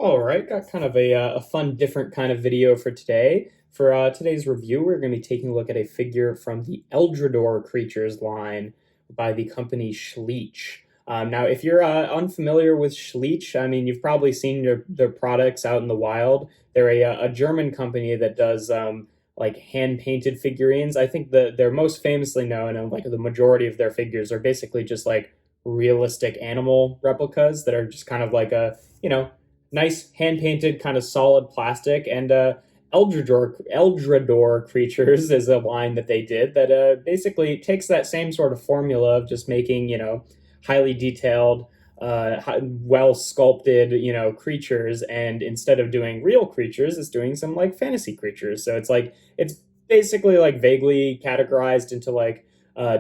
All right, got kind of a fun, different kind of video for today. For today's review, we're going to be taking a look at a figure from the Eldrador Creatures line by the company Schleich. Now, if you're unfamiliar with Schleich, I mean, you've probably seen their products out in the wild. They're a German company that does like hand-painted figurines. I think they're most famously known, and like the majority of their figures are basically just like realistic animal replicas that are just kind of like a, nice hand painted kind of solid plastic. And Eldrador Creatures is a line that they did that basically takes that same sort of formula of just making, highly detailed, well sculpted, creatures. And instead of doing real creatures, it's doing some like fantasy creatures. So it's basically like vaguely categorized into like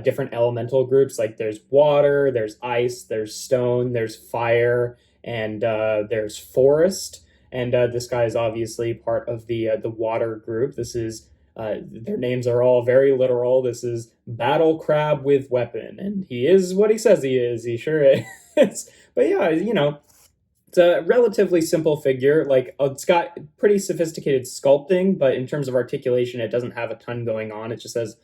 different elemental groups. Like there's water, there's ice, there's stone, there's fire, and there's forest. And this guy is obviously part of the water group. This is their names are all very literal. This is Battle Crab with Weapon, and he is what he says he is. He sure is. But yeah, it's a relatively simple figure. Like it's got pretty sophisticated sculpting, but in terms of articulation, it doesn't have a ton going on. It just has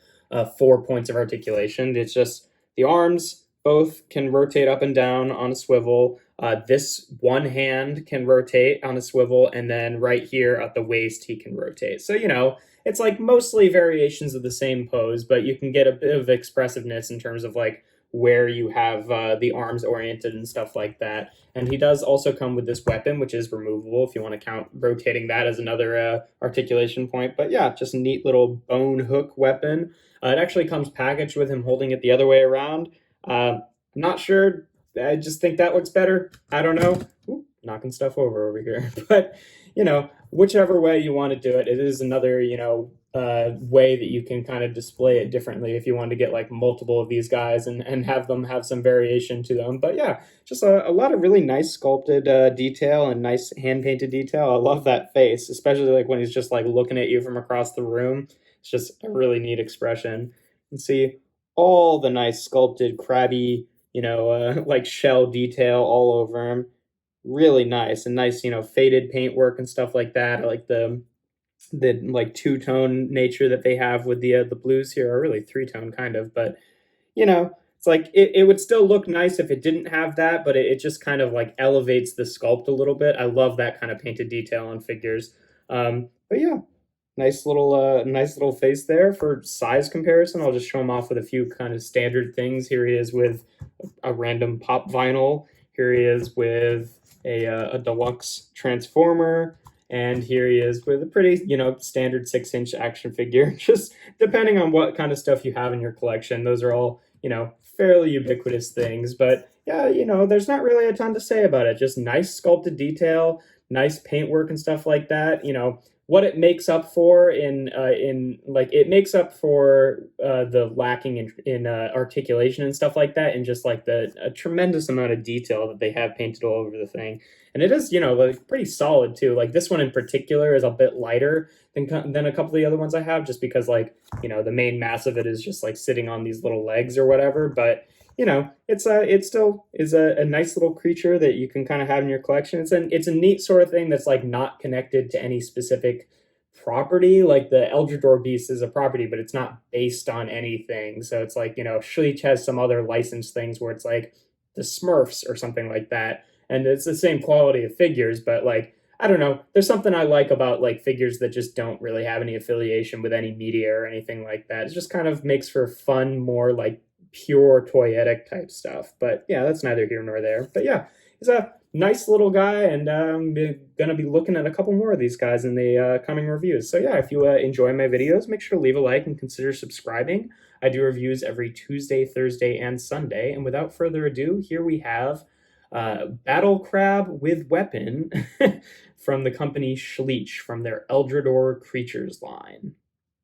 4 points of articulation. It's just the arms both can rotate up and down on a swivel. This one hand can rotate on a swivel, and then right here at the waist, he can rotate. So, it's like mostly variations of the same pose, but you can get a bit of expressiveness in terms of like where you have the arms oriented and stuff like that. And he does also come with this weapon, which is removable if you want to count rotating that as another articulation point. But yeah, just a neat little bone hook weapon. It actually comes packaged with him holding it the other way around. I'm not sure. I just think that looks better. I don't know. Ooh, knocking stuff over here. But, whichever way you want to do it, it is another, way that you can kind of display it differently if you want to get like multiple of these guys and have them have some variation to them. But yeah, just a lot of really nice sculpted detail and nice hand painted detail. I love that face, especially like when he's just like looking at you from across the room. It's just a really neat expression. And see all the nice sculpted crabby, like shell detail all over him. Really nice and nice, faded paintwork and stuff like that. I like the like two-tone nature that they have with the blues here, or really three-tone kind of, but it's like it would still look nice if it didn't have that, but it just kind of like elevates the sculpt a little bit. I love that kind of painted detail on figures. But yeah, nice little face there. For size comparison, I'll just show him off with a few kind of standard things. Here he is with a random pop vinyl. Here he is with a deluxe transformer. And here he is with a pretty, standard 6-inch action figure. Just depending on what kind of stuff you have in your collection, those are all, fairly ubiquitous things. But yeah, there's not really a ton to say about it. Just nice sculpted detail, nice paintwork and stuff like that. What it makes up for in like it makes up for the lacking in articulation and stuff like that, and just like the a tremendous amount of detail that they have painted all over the thing. And it is, like pretty solid too. Like this one in particular is a bit lighter than a couple of the other ones I have, just because like the main mass of it is just like sitting on these little legs or whatever. But it still is a nice little creature that you can kind of have in your collection. It's a neat sort of thing that's like not connected to any specific property. Like the Eldrador Beast is a property, but it's not based on anything. So it's like, Schleich has some other licensed things where it's like the Smurfs or something like that. And it's the same quality of figures, but like, I don't know. There's something I like about like figures that just don't really have any affiliation with any media or anything like that. It just kind of makes for fun, more like pure toyetic type stuff. But yeah, that's neither here nor there. But yeah, he's a nice little guy, and I'm going to be looking at a couple more of these guys in the coming reviews. So yeah, if you enjoy my videos, make sure to leave a like and consider subscribing. I do reviews every Tuesday, Thursday, and Sunday. And without further ado, here we have Battle Crab with Weapon from the company Schleich from their Eldrador Creatures line.